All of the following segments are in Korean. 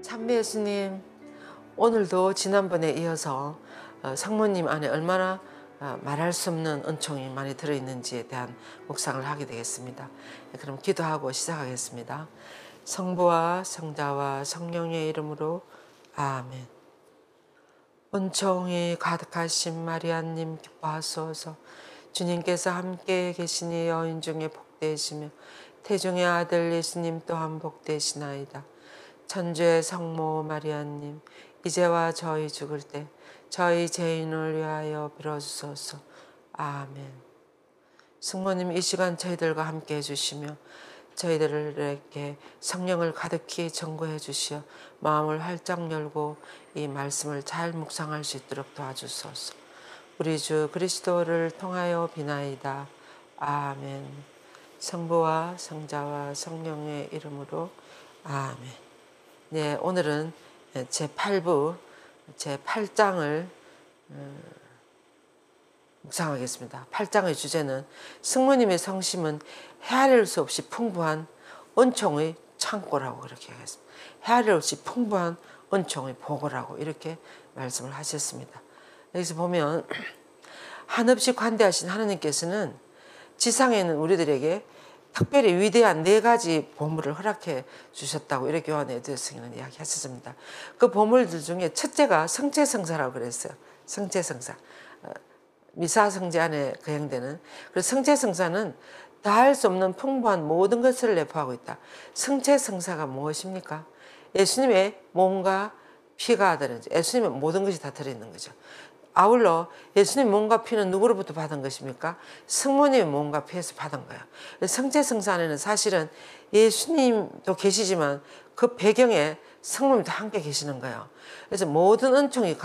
참배 예수님, 오늘도 지난번에 이어서 성모님 안에 얼마나 말할 수 없는 은총이 많이 들어있는지에 대한 묵상을 하게 되겠습니다. 그럼 기도하고 시작하겠습니다. 성부와 성자와 성령의 이름으로 아멘. 은총이 가득하신 마리아님 기뻐하소서. 주님께서 함께 계시니 여인 중에 복되시며 태중의 아들 예수님 또한 복되시나이다. 천주의 성모 마리아님, 이제와 저희 죽을 때 저희 죄인을 위하여 빌어주소서. 아멘. 성모님, 이 시간 저희들과 함께 해주시며 저희들에게 성령을 가득히 전구해 주시어 마음을 활짝 열고 이 말씀을 잘 묵상할 수 있도록 도와주소서. 우리 주 그리스도를 통하여 비나이다. 아멘. 성부와 성자와 성령의 이름으로 아멘. 네, 오늘은 제8부 제8장을 묵상하겠습니다. 8장의 주제는 성모님의 성심은 헤아릴 수 없이 풍부한 은총의 창고라고 그렇게 하겠습니다. 헤아릴 수 없이 풍부한 은총의 보고라고 이렇게 말씀을 하셨습니다. 여기서 보면 한없이 관대하신 하나님께서는 지상에 있는 우리들에게 특별히 위대한 4가지 보물을 허락해 주셨다고 이렇게 요한의 대성에는 이야기하셨습니다. 그 보물들 중에 첫째가 성체성사라고 그랬어요. 성체성사. 미사성제 안에 거행되는. 그래서 성체성사는 다할 수 없는 풍부한 모든 것을 내포하고 있다. 성체성사가 무엇입니까? 예수님의 몸과 피가 들어있는, 예수님의 모든 것이 다 들어있는 거죠. 아울러 예수님 몸과 피는 누구로부터 받은 것입니까? 성모님의 몸과 피에서 받은 거예요. 성체성사 안에는 사실은 예수님도 계시지만 그 배경에 성모님도 함께 계시는 거예요. 그래서 모든 은총의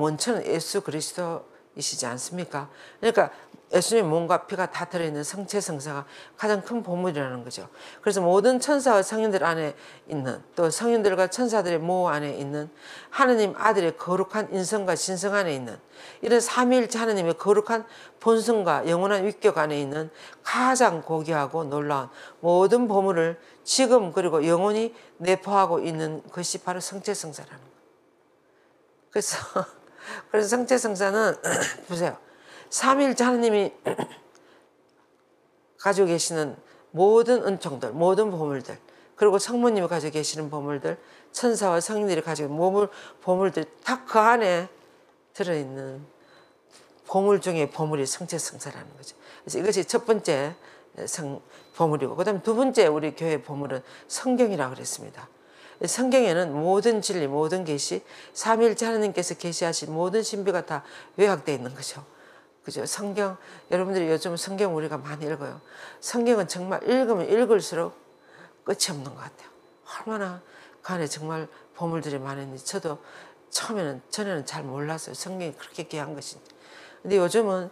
원천은 예수 그리스도이시지 않습니까? 그러니까 예수님의 몸과 피가 다 들어있는 성체성사가 가장 큰 보물이라는 거죠. 그래서 모든 천사와 성인들 안에 있는, 또 성인들과 천사들의 모 안에 있는 하느님 아들의 거룩한 인성과 신성 안에 있는, 이런 삼위일체 하느님의 거룩한 본성과 영원한 위격 안에 있는 가장 고귀하고 놀라운 모든 보물을 지금 그리고 영원히 내포하고 있는 것이 바로 성체성사라는 거예요. 그래서 성체성사는 보세요. 삼위일체 하나님이 가지고 계시는 모든 은총들, 모든 보물들, 그리고 성모님이 가지고 계시는 보물들, 천사와 성인들이 가지고 있는 보물들 다 그 안에 들어있는 보물 중에 보물이 성체성사라는 거죠. 그래서 이것이 첫 번째 보물이고, 그 다음에 두 번째 우리 교회 보물은 성경이라고 그랬습니다. 성경에는 모든 진리, 모든 계시, 삼위일체 하나님께서 계시하신 모든 신비가 다 요약되어 있는 거죠. 그죠? 성경, 여러분들이 요즘 성경 우리가 많이 읽어요. 성경은 정말 읽으면 읽을수록 끝이 없는 것 같아요. 얼마나 그 안에 정말 보물들이 많은지 저도 전에는 잘 몰랐어요. 성경이 그렇게 귀한 것인지. 근데 요즘은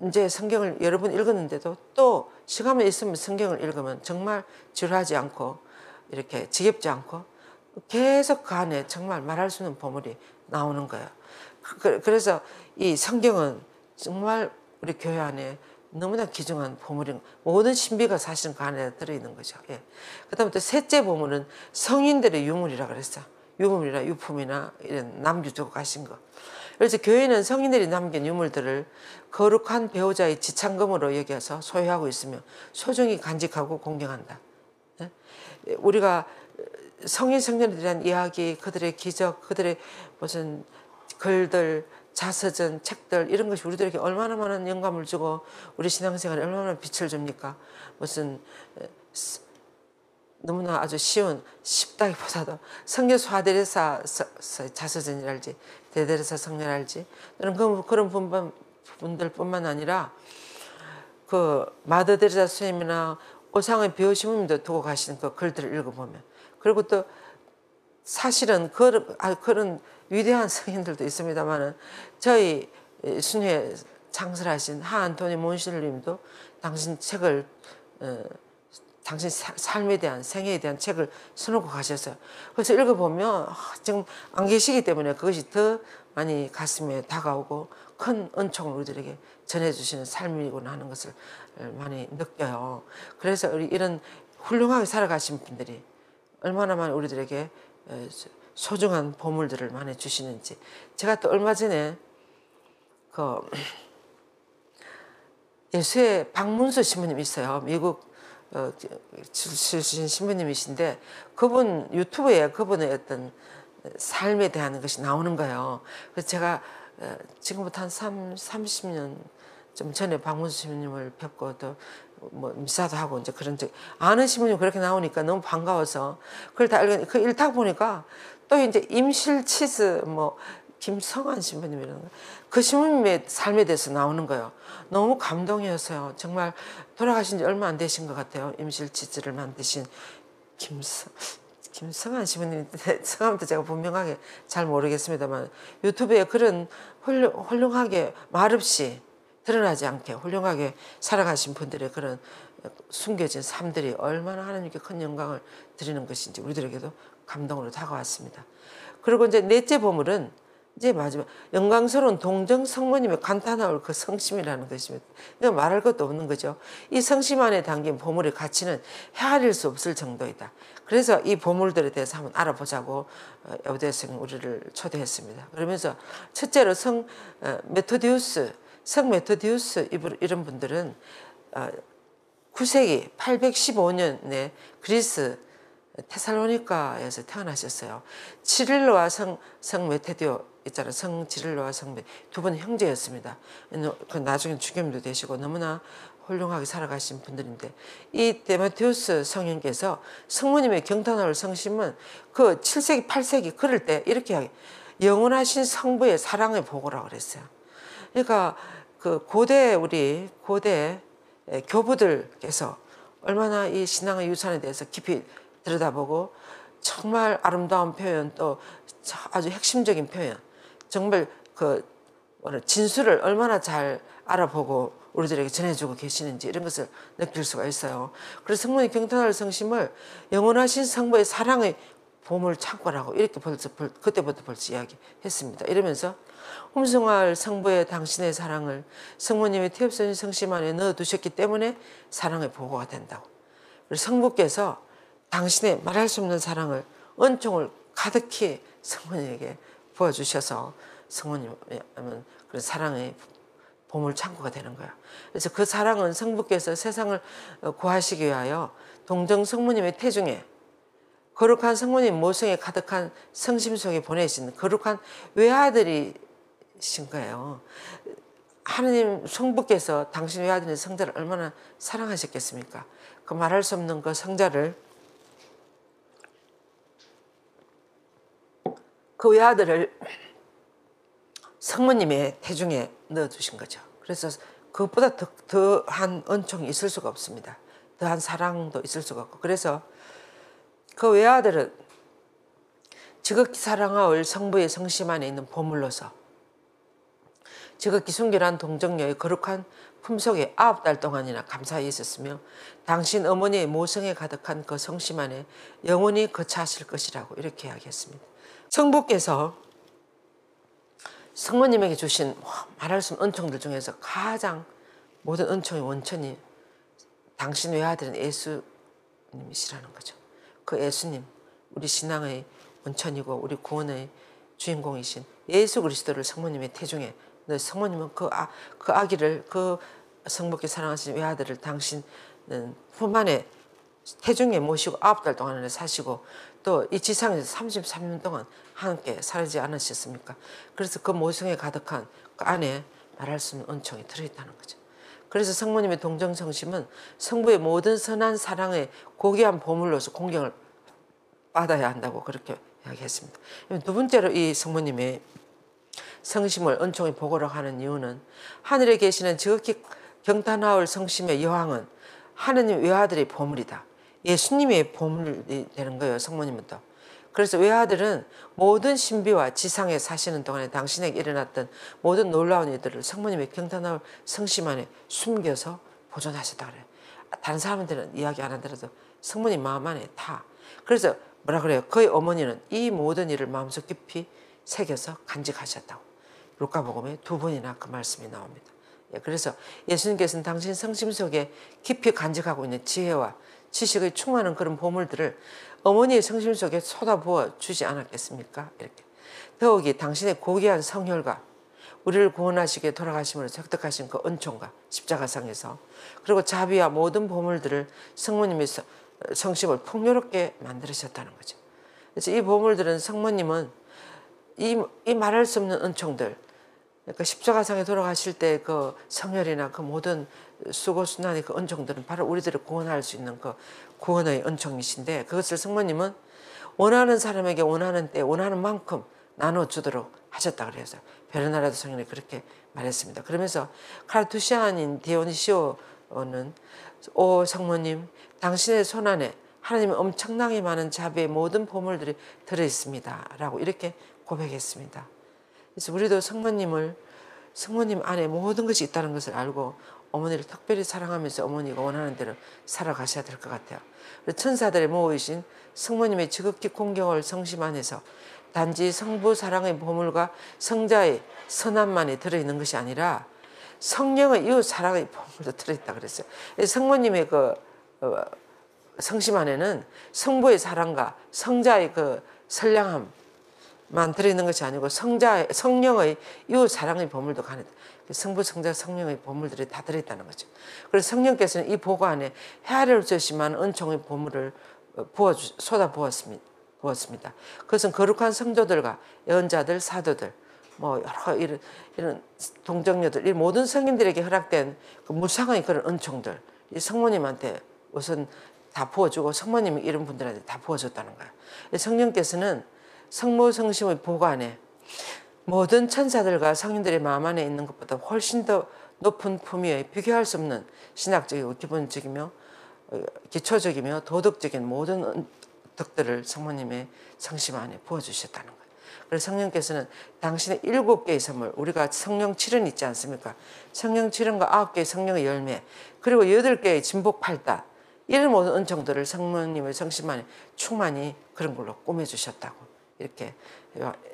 이제 성경을 여러 번 읽었는데도 또 시간만 있으면 성경을 읽으면 정말 지루하지 않고 이렇게 지겹지 않고 계속 그 안에 정말 말할 수 없는 보물이 나오는 거예요. 그래서 이 성경은 정말 우리 교회 안에 너무나 귀중한 보물인, 모든 신비가 사실은 그 안에 들어있는 거죠. 예. 그 다음에 또 셋째 보물은 성인들의 유물이라 그랬어요. 유물이나 유품이나 이런 남겨두고 가신 거. 그래서 교회는 성인들이 남긴 유물들을 거룩한 배우자의 지창금으로 여겨서 소유하고 있으며 소중히 간직하고 공경한다. 예? 우리가 성인 성년에 대한 이야기, 그들의 기적, 그들의 무슨 글들, 자서전, 책들 이런 것이 우리들에게 얼마나 많은 영감을 주고 우리 신앙생활에 얼마나 빛을 줍니까? 무슨 너무나 아주 쉽다기보다도 성교 소아데레사 자서전이랄지 대데레사 성례랄지 그런 분들뿐만 아니라 그 마더 데레사 스님이나 오상의 비오시모님도 두고 가시는 그 글들을 읽어보면, 그리고 또 사실은 그런 위대한 성인들도 있습니다만은 저희 순회 창설하신 하안토니 몬실님도 당신 책을 당신 삶에 대한 생애에 대한 책을 써놓고 가셨어요. 그래서 읽어보면 지금 안 계시기 때문에 그것이 더 많이 가슴에 다가오고 큰 은총을 우리들에게 전해주시는 삶이구나 하는 것을 많이 느껴요. 그래서 우리 이런 훌륭하게 살아가신 분들이 얼마나 많이 우리들에게 소중한 보물들을 많이 주시는지. 제가 또 얼마 전에 그 예수의 박문수 신부님 있어요. 미국 출신 신부님이신데 그분 유튜브에 그분의 어떤 삶에 대한 것이 나오는 거예요. 그래서 제가 지금부터 한 30년 좀 전에 박문수 신부님을 뵙고 또 뭐 미사도 하고 이제 그런 적 아는 신부님 그렇게 나오니까 너무 반가워서 그걸 다 알고 그 일탁 보니까 또 이제 임실치스 뭐 김성환 신부님 이런 그 신부님의 삶에 대해서 나오는 거예요. 너무 감동이었어요. 정말 돌아가신 지 얼마 안 되신 것 같아요. 임실치즈를 만드신 김성환 신부님 성함도 제가 분명하게 잘 모르겠습니다만 유튜브에 그런 훌륭하게 말없이 드러나지 않게 훌륭하게 살아가신 분들의 그런 숨겨진 삶들이 얼마나 하나님께 큰 영광을 드리는 것인지 우리들에게도 감동으로 다가왔습니다. 그리고 이제 넷째 보물은 이제 마지막 영광스러운 동정 성모님의 간단하올 그 성심이라는 것입니다. 그러니까 말할 것도 없는 거죠. 이 성심 안에 담긴 보물의 가치는 헤아릴 수 없을 정도이다. 그래서 이 보물들에 대해서 한번 알아보자고 여우대생 우리를 초대했습니다. 그러면서 첫째로 성 메토디우스 이런 분들은 9세기 815년에 그리스 테살로니카에서 태어나셨어요. 치릴로와 성 메테디오 있잖아요. 성 치릴로와 성 두 분 형제였습니다. 나중에 주교님도 되시고 너무나 훌륭하게 살아가신 분들인데 이 데메티우스 성령께서 성모님의 경탄할 성심은 그 7세기 8세기 그럴 때 이렇게 영원하신 성부의 사랑의 보고라고 그랬어요. 그러니까 그 우리 고대 교부들께서 얼마나 이 신앙의 유산에 대해서 깊이 들여다보고 정말 아름다운 표현 또 아주 핵심적인 표현 정말 그 진수를 얼마나 잘 알아보고 우리들에게 전해주고 계시는지 이런 것을 느낄 수가 있어요. 그래서 성모님 경탄할 성심을 영원하신 성부의 사랑의 보물 창고라고 이렇게 그때부터 벌써 이야기했습니다. 이러면서 홈성할 성부의 당신의 사랑을 성모님의 태엽선 성심 안에 넣어두셨기 때문에 사랑의 보고가 된다고. 그래서 성부께서 당신의 말할 수 없는 사랑을 은총을 가득히 성모님에게 부어주셔서 성모님은 그런 사랑의 보물 창고가 되는 거예요. 그래서 그 사랑은 성부께서 세상을 구하시기 위하여 동정 성모님의 태중에 거룩한 성모님 모성에 가득한 성심 속에 보내신 거룩한 외아들이신 거예요. 하느님 성부께서 당신 외아들인 성자를 얼마나 사랑하셨겠습니까? 그 말할 수 없는 그 성자를 그 외아들을 성모님의 태중에 넣어두신 거죠. 그래서 그것보다 더한 은총이 있을 수가 없습니다. 더한 사랑도 있을 수가 없고 그래서 그 외아들은 지극히 사랑하올 성부의 성심 안에 있는 보물로서 지극히 순결한 동정녀의 거룩한 품속에 9달 동안이나 감사히 있었으며 당신 어머니의 모성에 가득한 그 성심 안에 영원히 거처하실 것이라고 이렇게 이야기했습니다. 성부께서 성모님에게 주신 말할 수 없는 은총들 중에서 가장 모든 은총의 원천이 당신 외아들은 예수님이시라는 거죠. 그 예수님, 우리 신앙의 원천이고 우리 구원의 주인공이신 예수 그리스도를 성모님의 태중에 성모님은 그 아기를 그 성부께 사랑하신 외아들을 당신은 품 안에 태중에 모시고 9달 동안을 사시고 또 이 지상에서 33년 동안 함께 살지 않으셨습니까? 그래서 그 모성에 가득한 그 안에 말할 수 없는 은총이 들어있다는 거죠. 그래서 성모님의 동정성심은 성부의 모든 선한 사랑의 고귀한 보물로서 공경을 받아야 한다고 그렇게 이야기했습니다. 두 번째로 이 성모님의 성심을 은총의 보고로 하는 이유는 하늘에 계시는 지극히 경탄하올 성심의 여왕은 하느님 외아들의 보물이다. 예수님의 보물이 되는 거예요. 성모님은 또. 그래서 외아들은 모든 신비와 지상에 사시는 동안에 당신에게 일어났던 모든 놀라운 일들을 성모님의 경탄하올 성심 안에 숨겨서 보존하셨다 그래요. 다른 사람들은 이야기 안 하더라도 성모님 마음 안에 다. 그래서 뭐라 그래요? 그의 어머니는 이 모든 일을 마음속 깊이 새겨서 간직하셨다고. 루카복음에 2번이나 그 말씀이 나옵니다. 예, 그래서 예수님께서는 당신 성심 속에 깊이 간직하고 있는 지혜와 지식의 충만한 그런 보물들을 어머니의 성심 속에 쏟아부어 주지 않았겠습니까? 이렇게. 더욱이 당신의 고귀한 성혈과 우리를 구원하시기에 돌아가심으로 획득하신 그 은총과 십자가상에서, 그리고 자비와 모든 보물들을 성모님의 성심을 풍요롭게 만들으셨다는 거죠. 그래서 이 보물들은 성모님은 이 말할 수 없는 은총들, 그러니까 십자가상에 돌아가실 때 그 성혈이나 그 모든 수고순환의 그 은총들은 바로 우리들을 구원할 수 있는 그 구원의 은총이신데, 그것을 성모님은 원하는 사람에게 원하는 때 원하는 만큼 나눠주도록 하셨다 그래서 베르나르도 성인이 그렇게 말했습니다. 그러면서 카르투시안인 디오니시오는 오 성모님, 당신의 손안에 하나님의 엄청나게 많은 자비의 모든 보물들이 들어있습니다 라고 이렇게 고백했습니다. 그래서 우리도 성모님 안에 모든 것이 있다는 것을 알고 어머니를 특별히 사랑하면서 어머니가 원하는 대로 살아가셔야 될 것 같아요. 천사들의 모이신 성모님의 지극히 공경을 성심 안에서 단지 성부 사랑의 보물과 성자의 선함만이 들어있는 것이 아니라 성령의 이웃 사랑의 보물도 들어있다 그랬어요. 성모님의 그 성심 안에는 성부의 사랑과 성자의 그 선량함만 들어있는 것이 아니고 성령의 이웃 사랑의 보물도 가는, 성부, 성자, 성령의 보물들이 다 들어있다는 거죠. 그래서 성령께서는 이 보고 안에 헤아릴 수 없이 많은 은총의 보물을 쏟아 부었습니다. 그것은 거룩한 성도들과 예언자들, 사도들, 뭐 여러 이런 동정녀들, 이 모든 성인들에게 허락된 그 무상의 그런 은총들, 이 성모님한테 우선 다 부어주고 성모님이 이런 분들한테 다 부어줬다는 거예요. 성령께서는 성모 성심의 보고 안에 모든 천사들과 성인들의 마음 안에 있는 것보다 훨씬 더 높은 품위의 비교할 수 없는 신학적이고 기본적이며 기초적이며 도덕적인 모든 덕들을 성모님의 성심 안에 부어주셨다는 거예요. 그래서 성령께서는 당신의 7개의 선물, 우리가 성령 7은 있지 않습니까? 성령 7은과 9개의 성령의 열매, 그리고 8개의 진복 8단, 이런 모든 은총들을 성모님의 성심 안에 충만히 그런 걸로 꾸며주셨다고 이렇게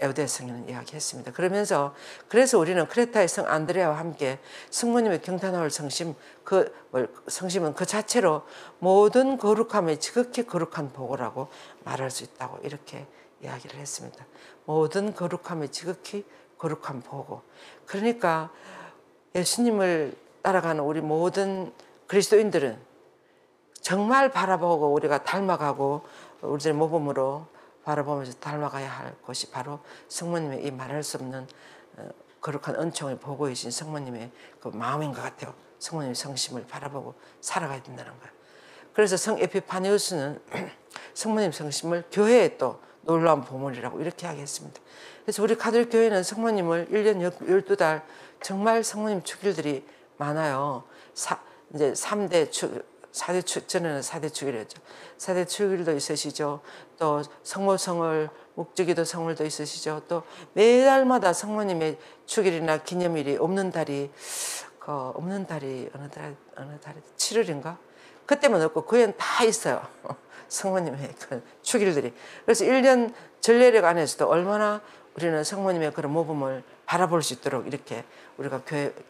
에우대 성인은 이야기했습니다. 그래서 우리는 크레타의 성 안드레아와 함께 성모님의 경탄홀 성심, 성심은 그 자체로 모든 거룩함의 지극히 거룩한 보고라고 말할 수 있다고 이렇게 이야기를 했습니다. 모든 거룩함의 지극히 거룩한 보고. 그러니까 예수님을 따라가는 우리 모든 그리스도인들은 정말 바라보고 우리가 닮아가고 우리들의 모범으로 바라보면서 닮아가야 할 것이 바로 성모님의 이 말할 수 없는 거룩한 은총을 보고 계신 성모님의 그 마음인 것 같아요. 성모님의 성심을 바라보고 살아가야 된다는 거예요. 그래서 성 에피파니우스는 성모님 성심을 교회의 또 놀라운 보물이라고 이렇게 하겠습니다. 그래서 우리 가톨릭 교회는 성모님을 1년 12달 정말 성모님 축일들이 많아요. 이제 3대 축, 4대 축, 전에는 4대 축일이었죠. 4대 축일도 있으시죠. 또 성모성을, 묵주기도 성월도 있으시죠. 또 매달마다 성모님의 축일이나 기념일이 없는 달이 어느 달이 7월인가? 그때만 없고 그 해는 다 있어요. 성모님의 그 축일들이. 그래서 1년 전례력 안에서도 얼마나 우리는 성모님의 그런 모범을 바라볼 수 있도록 이렇게 우리가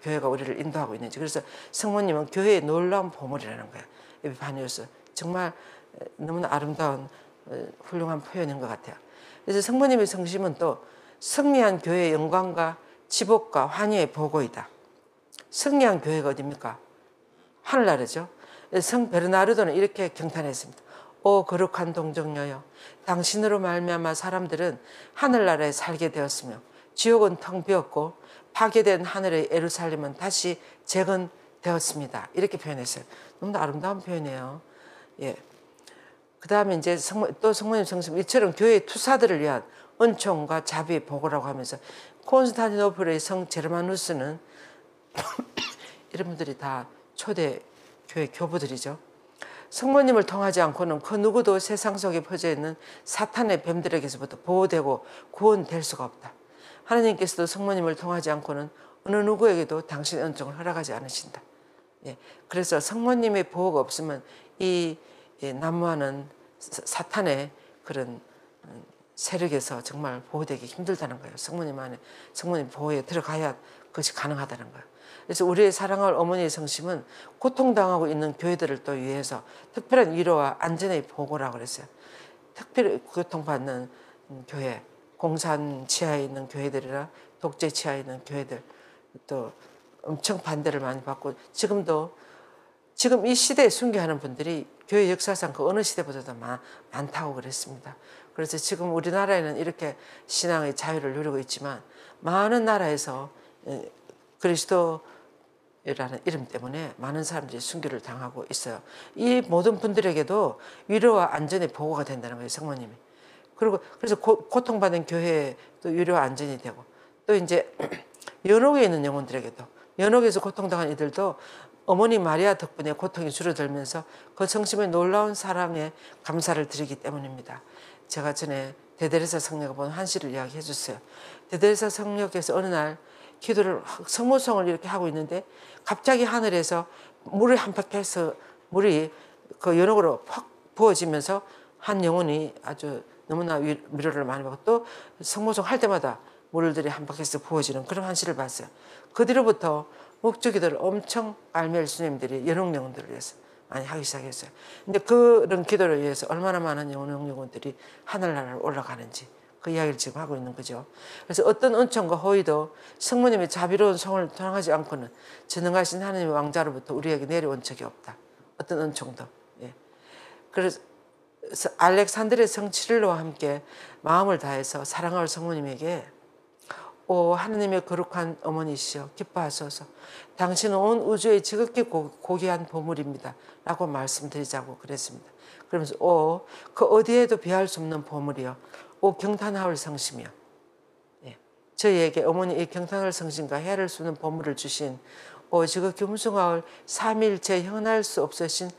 교회가 우리를 인도하고 있는지. 그래서 성모님은 교회의 놀라운 보물이라는 거예요. 에피파니우스. 정말 너무나 아름다운 훌륭한 표현인 것 같아요. 그래서 성모님의 성심은 또 승리한 교회의 영광과 지복과 환희의 보고이다. 승리한 교회가 어디입니까? 하늘나라죠. 성 베르나르도는 이렇게 경탄했습니다. 오 거룩한 동정녀여, 당신으로 말미암아 사람들은 하늘나라에 살게 되었으며 지옥은 텅 비었고 파괴된 하늘의 예루살렘은 다시 재건되었습니다. 이렇게 표현했어요. 너무 아름다운 표현이에요. 예. 그 다음에 이제 또 성모님 성심, 이처럼 교회의 투사들을 위한 은총과 자비의 보고라고 하면서 콘스탄티노플의 성 제르마누스는 이런 분들이 다 초대 교회 교부들이죠. 성모님을 통하지 않고는 그 누구도 세상 속에 퍼져 있는 사탄의 뱀들에게서부터 보호되고 구원될 수가 없다. 하나님께서도 성모님을 통하지 않고는 어느 누구에게도 당신의 은총을 허락하지 않으신다. 예. 그래서 성모님의 보호가 없으면 이 난무하는 사탄의 그런 세력에서 정말 보호되기 힘들다는 거예요. 성모님 안에, 성모님 보호에 들어가야 그것이 가능하다는 거예요. 그래서 우리의 사랑할 어머니의 성심은 고통당하고 있는 교회들을 또 위해서 특별한 위로와 안전의 보고라고 그랬어요. 특별히 고통받는 교회, 공산 치하에 있는 교회들이나 독재 치하에 있는 교회들 또 엄청 반대를 많이 받고 지금 이 시대에 순교하는 분들이 교회 역사상 그 어느 시대보다도 많다고 그랬습니다. 그래서 지금 우리나라에는 이렇게 신앙의 자유를 누리고 있지만 많은 나라에서 그리스도라는 이름 때문에 많은 사람들이 순교를 당하고 있어요. 이 모든 분들에게도 위로와 안전의 보고가 된다는 거예요, 성모님이. 그리고 그래서 고통받은 교회에 또 위로와 안전이 되고 또 이제 연옥에 있는 영혼들에게도 연옥에서 고통당한 이들도 어머니 마리아 덕분에 고통이 줄어들면서 그 성심의 놀라운 사랑에 감사를 드리기 때문입니다. 제가 전에 대데레사 성녀가 본 한시를 이야기해 줬어요. 대데레사 성녀께서 어느 날 기도를 성모성을 이렇게 하고 있는데 갑자기 하늘에서 물이 한박해서 물이 그 연옥으로 팍 부어지면서 한 영혼이 아주 너무나 위로를 많이 받고 또 성모성 할 때마다 물들이 한박해서 부어지는 그런 한시를 봤어요. 그 뒤로부터 목주기도를 엄청 알멜 스님들이 연옥 영혼들을 위해서 많이 하기 시작했어요. 근데 그런 기도를 위해서 얼마나 많은 연옥 영혼들이 하늘나라로 올라가는지 그 이야기를 지금 하고 있는 거죠. 그래서 어떤 은총과 호의도 성모님의 자비로운 성을 통하지 않고는 전능하신 하나님의 왕자로부터 우리에게 내려온 적이 없다. 어떤 은총도. 예. 그래서 알렉산드르의 성 치릴로와 함께 마음을 다해서 사랑할 성모님에게 오 하느님의 거룩한 어머니시여 기뻐하소서 당신은 온 우주의 지극히 고귀한 보물입니다 라고 말씀드리자고 그랬습니다. 그러면서 오 그 어디에도 비할 수 없는 보물이여 오 경탄하올 성심이여 예. 저희에게 어머니 이 경탄하올 성심과 헤아릴 수 없는 보물을 주신 오 지극히 흠숭하올 삼위일체 형할 수 없으신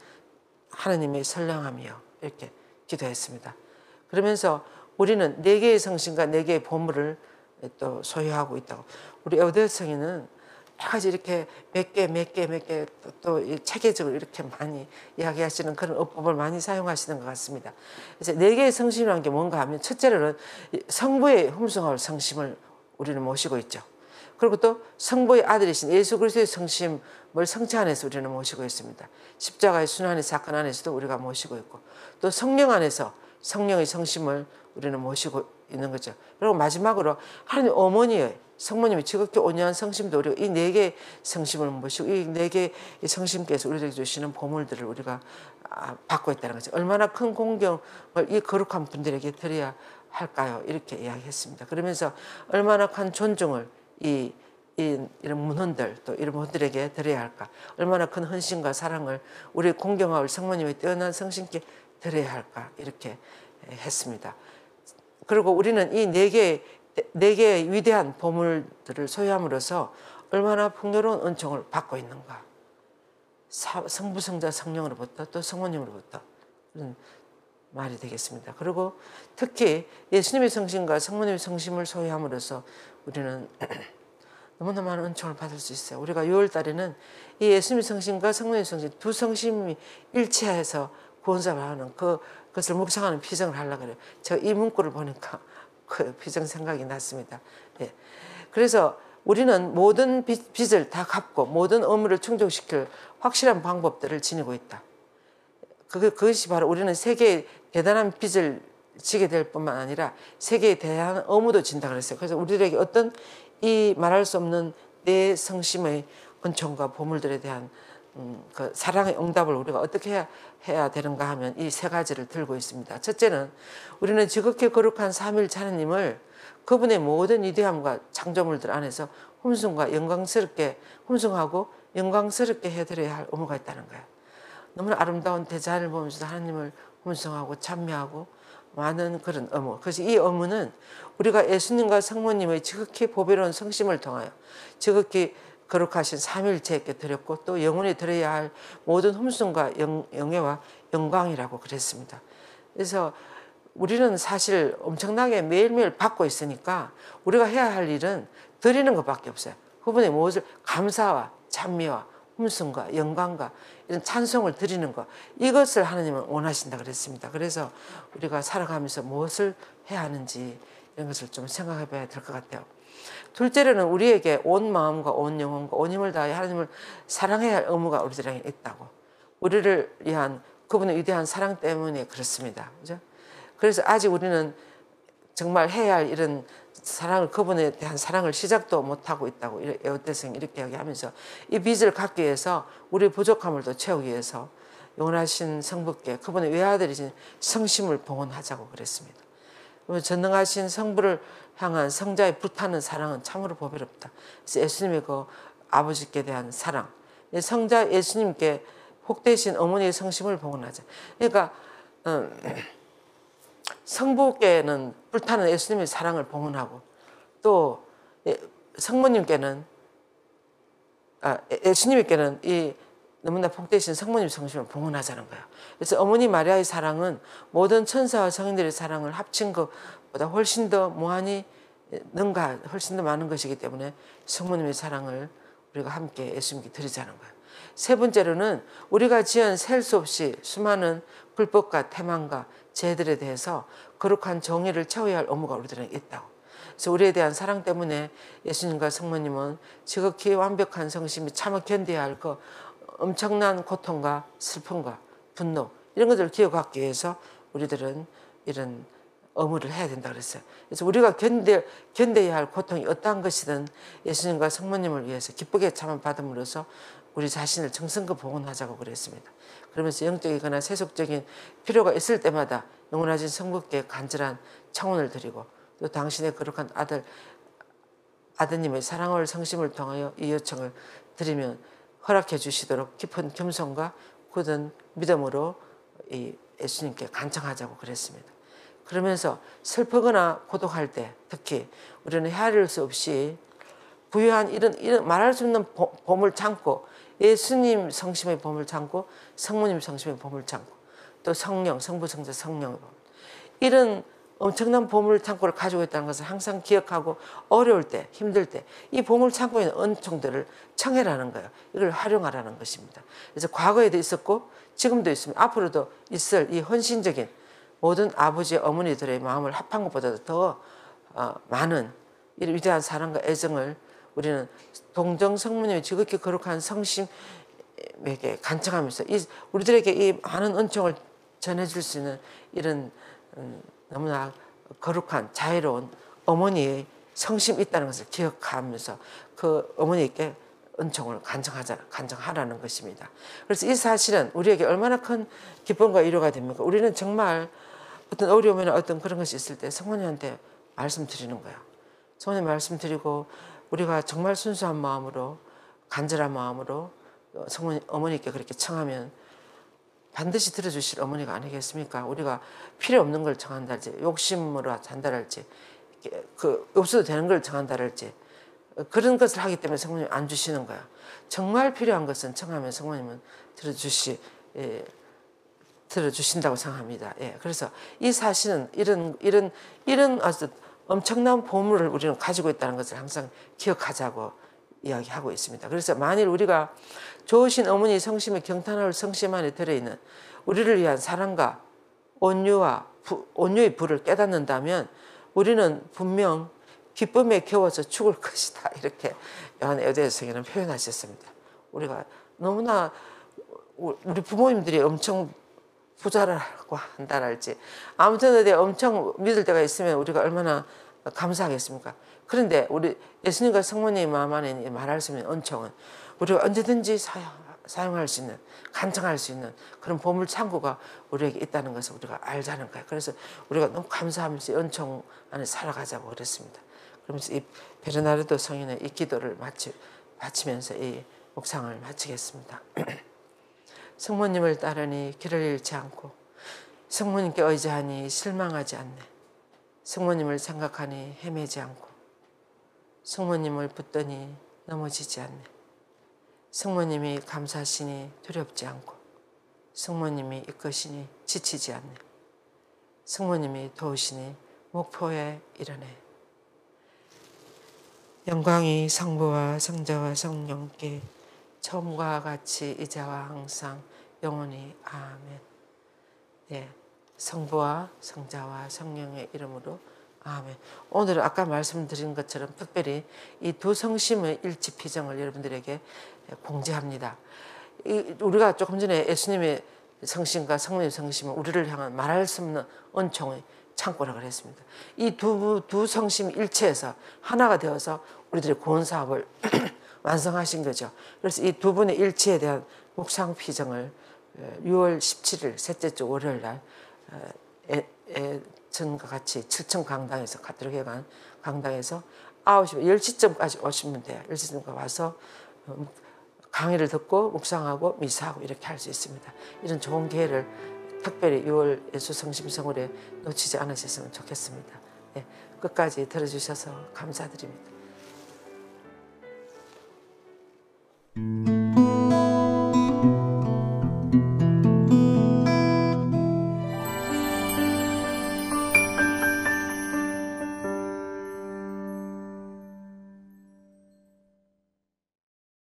하느님의 선량함이여 이렇게 기도했습니다. 그러면서 우리는 4개의 성심과 4개의 보물을 또 소유하고 있다고. 우리 에우대성에는 여러 가지 이렇게 몇 개 또 체계적으로 이렇게 많이 이야기하시는 그런 어법을 많이 사용하시는 것 같습니다. 이제 4개의 성심이라는 게 뭔가 하면 첫째로는 성부의 흠숭할 성심을 우리는 모시고 있죠. 그리고 또 성부의 아들이신 예수 그리스도의 성심을 성체 안에서 우리는 모시고 있습니다. 십자가의 순환의 사건 안에서도 우리가 모시고 있고 또 성령 안에서 성령의 성심을 우리는 모시고 있는 거죠. 그리고 마지막으로 하나님 어머니의 성모님의 지극히 온유한 성심도 우리가 이 4개의 성심을 모시고 이 4개의 성심께서 우리에게 주시는 보물들을 우리가 받고 있다는 거죠. 얼마나 큰 공경을 이 거룩한 분들에게 드려야 할까요? 이렇게 이야기했습니다. 그러면서 얼마나 큰 존중을 이런 문헌들 또 이런 분들에게 드려야 할까? 얼마나 큰 헌신과 사랑을 우리 공경하올 성모님의 뛰어난 성신께 드려야 할까? 이렇게 했습니다. 그리고 우리는 이 4개의 위대한 보물들을 소유함으로써 얼마나 풍요로운 은총을 받고 있는가. 성부, 성자, 성령으로부터 또 성모님으로부터 그런 말이 되겠습니다. 그리고 특히 예수님의 성심과 성모님의 성심을 소유함으로써 우리는 너무나 많은 은총을 받을 수 있어요. 우리가 6월 달에는 이 예수님의 성심과 성모님의 성심 두 성심이 일치해서 구원사를 하는 그것을 묵상하는 피정을 하려고 그래요. 제가 이 문구를 보니까 그 피정 생각이 났습니다. 예. 그래서 우리는 모든 빚을 다 갚고 모든 의무를 충족시킬 확실한 방법들을 지니고 있다. 그것이 바로 우리는 세계의 대단한 빚을 지게 될 뿐만 아니라 세계의 대단한 의무도 진다 그랬어요. 그래서 우리들에게 어떤 이 말할 수 없는 내 성심의 은총과 보물들에 대한 그 사랑의 응답을 우리가 어떻게 해야 되는가 하면 이 3가지를 들고 있습니다. 첫째는 우리는 지극히 거룩한 삼위일체 하느님을 그분의 모든 위대함과 창조물들 안에서 흠숭하고 영광스럽게 해드려야 할 의무가 있다는 거예요. 너무나 아름다운 대자연을 보면서 하나님을 흠숭하고 찬미하고 많은 그런 의무. 그래서 이 의무는 우리가 예수님과 성모님의 지극히 보배로운 성심을 통하여 지극히 거룩하신 삼위일체에게 드렸고 또 영혼에 드려야 할 모든 흠숭과 영예와 영광이라고 그랬습니다. 그래서 우리는 사실 엄청나게 매일매일 받고 있으니까 우리가 해야 할 일은 드리는 것밖에 없어요. 그분의 무엇을 감사와 찬미와 흠숭과 영광과 이런 찬송을 드리는 것, 이것을 하나님은 원하신다 그랬습니다. 그래서 우리가 살아가면서 무엇을 해야 하는지 이런 것을 좀 생각해 봐야 될 것 같아요. 둘째로는 우리에게 온 마음과 온 영혼과 온 힘을 다해 하나님을 사랑해야 할 의무가 우리들에게 있다고. 우리를 위한 그분의 위대한 사랑 때문에 그렇습니다. 그죠? 그래서 아직 우리는 정말 해야 할 이런 사랑을, 그분에 대한 사랑을 시작도 못하고 있다고 에우대성이 이렇게 이야기하면서 이 빚을 갚기 위해서 우리의 부족함을 또 채우기 위해서 영원하신 성부께 그분의 외아들이신 성심을 봉헌하자고 그랬습니다. 전능하신 성부를 향한 성자의 불타는 사랑은 참으로 보배롭다. 그래서 예수님의 그 아버지께 대한 사랑, 성자 예수님께 복되신 어머니의 성심을 봉헌하자. 그러니까 성부께는 불타는 예수님의 사랑을 봉헌하고 또 성모님께는 예수님께는 이 너무나 복되신 성모님 성심을 봉헌하자는 거예요. 그래서 어머니 마리아의 사랑은 모든 천사와 성인들의 사랑을 합친 것보다 훨씬 더 무한히 능가, 훨씬 더 많은 것이기 때문에 성모님의 사랑을 우리가 함께 예수님께 드리자는 거예요. 세 번째로는 우리가 지은 셀 수 없이 수많은 불법과 태만과 죄들에 대해서 거룩한 정의를 채워야 할 의무가 우리들에게 있다고. 그래서 우리에 대한 사랑 때문에 예수님과 성모님은 지극히 완벽한 성심이 참아 견뎌야 할 그 엄청난 고통과 슬픔과 분노 이런 것들을 기억하기 위해서 우리들은 이런 의무를 해야 된다 그랬어요. 그래서 우리가 견뎌야 할 고통이 어떠한 것이든 예수님과 성모님을 위해서 기쁘게 참아받음으로써 우리 자신을 정성껏 봉헌하자고 그랬습니다. 그러면서 영적이거나 세속적인 필요가 있을 때마다 영원하신 성부께 간절한 청혼을 드리고 또 당신의 거룩한 아드님의 사랑을 성심을 통하여 이 요청을 드리면 허락해 주시도록 깊은 겸손과 굳은 믿음으로 이 예수님께 간청하자고 그랬습니다. 그러면서 슬프거나 고독할 때 특히 우리는 헤아릴 수 없이 부유한 이런 말할 수 없는 봄을 참고 예수님 성심의 봄을 참고 성모님 성심의 봄을 참고 또 성령, 성부, 성자, 성령의 봄 이런 엄청난 보물 창고를 가지고 있다는 것을 항상 기억하고 어려울 때, 힘들 때 이 보물 창고에 있는 은총들을 청해라는 거예요. 이걸 활용하라는 것입니다. 그래서 과거에도 있었고 지금도 있습니다. 앞으로도 있을 이 헌신적인 모든 아버지, 어머니들의 마음을 합한 것보다도 더 많은 이 위대한 사랑과 애정을 우리는 동정 성모님의 지극히 거룩한 성심에게 간청하면서 우리들에게 이 많은 은총을 전해줄 수 있는 이런 너무나 거룩한 자애로운 어머니의 성심이 있다는 것을 기억하면서 그 어머니께 은총을 간청하라는 것입니다. 그래서 이 사실은 우리에게 얼마나 큰 기쁨과 위로가 됩니까? 우리는 정말 어떤 어려움이나 어떤 그런 것이 있을 때 성모님한테 말씀드리는 거예요. 성모님 말씀드리고 우리가 정말 순수한 마음으로 간절한 마음으로 성모님, 어머니께 그렇게 청하면 반드시 들어주실 어머니가 아니겠습니까? 우리가 필요 없는 걸 청한다 할지 욕심으로 전달할지 없어도 되는 걸 청한다 할지 그런 것을 하기 때문에 성모님 안 주시는 거야. 정말 필요한 것은 청하면 성모님은 들어주신다고 생각합니다. 예, 그래서 이 사실은 이런 아주 엄청난 보물을 우리는 가지고 있다는 것을 항상 기억하자고 이야기하고 있습니다. 그래서 만일 우리가 좋으신 어머니 성심의 경탄할 성심 안에 들어있는 우리를 위한 사랑과 온유의 불을 깨닫는다면 우리는 분명 기쁨에 겨워서 죽을 것이다. 이렇게 요한 에우대서에는 표현하셨습니다. 우리가 너무나 우리 부모님들이 엄청 부자라고 한다랄지 아무튼 어디 엄청 믿을 때가 있으면 우리가 얼마나 감사하겠습니까? 그런데 우리 예수님과 성모님 마음 안에 말할 수 있는 은총은 우리가 언제든지 사용할 수 있는 간청할 수 있는 그런 보물 창고가 우리에게 있다는 것을 우리가 알자는 거예요. 그래서 우리가 너무 감사하면서 은총 안에 살아가자고 그랬습니다. 그러면서 이 베르나르도 성인의 이 기도를 마치면서 이 묵상을 마치겠습니다. 성모님을 따르니 길을 잃지 않고 성모님께 의지하니 실망하지 않네. 성모님을 생각하니 헤매지 않고 성모님을 붙더니 넘어지지 않네. 성모님이 감사하시니 두렵지 않고 성모님이 이끄시니 지치지 않네. 성모님이 도우시니 목표에 이르네. 영광이 성부와 성자와 성령께 처음과 같이 이제와 항상 영원히 아멘. 네, 성부와 성자와 성령의 이름으로 아멘. 아멘. 오늘은 아까 말씀드린 것처럼 특별히 이 두 성심의 일치 피정을 여러분들에게 공지합니다. 우리가 조금 전에 예수님의 성심과 성령의 성심은 우리를 향한 말할 수 없는 은총의 창고라고 했습니다. 이 두 성심이 일체해서 하나가 되어서 우리들의 구원 사업을 완성하신 거죠. 그래서 이 두 분의 일치에 대한 묵상 피정을 6월 17일 셋째 주 월요일 날 전과 같이 7층 강당에서 가톨릭 회관 강당에서 9시 10시쯤까지 오시면 돼요. 10시쯤까지 와서 강의를 듣고 묵상하고 미사하고 이렇게 할 수 있습니다. 이런 좋은 기회를 특별히 6월 예수 성심성월에 놓치지 않으셨으면 좋겠습니다. 네, 끝까지 들어주셔서 감사드립니다.